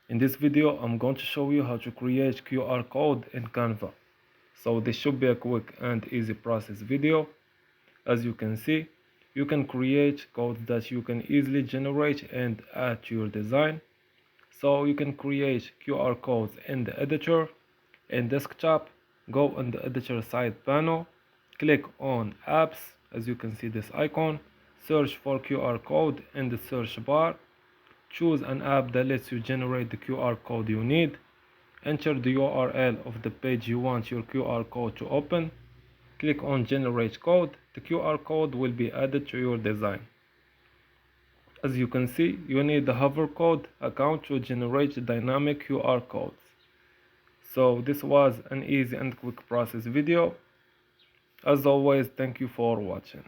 In this video, I'm going to show you how to create QR code in Canva. So this should be a quick and easy process video. As you can see, you can create codes that you can easily generate and add to your design. So you can create QR codes in the editor. In desktop, go on the editor side panel, click on apps. As you can see this icon, search for QR code in the search bar. Choose an app that lets you generate the QR code you need. Enter the URL of the page you want your QR code to open. Click on Generate Code. The QR code will be added to your design. As you can see, you need the hover code account to generate the dynamic QR codes. So this was an easy and quick process video. As always, thank you for watching.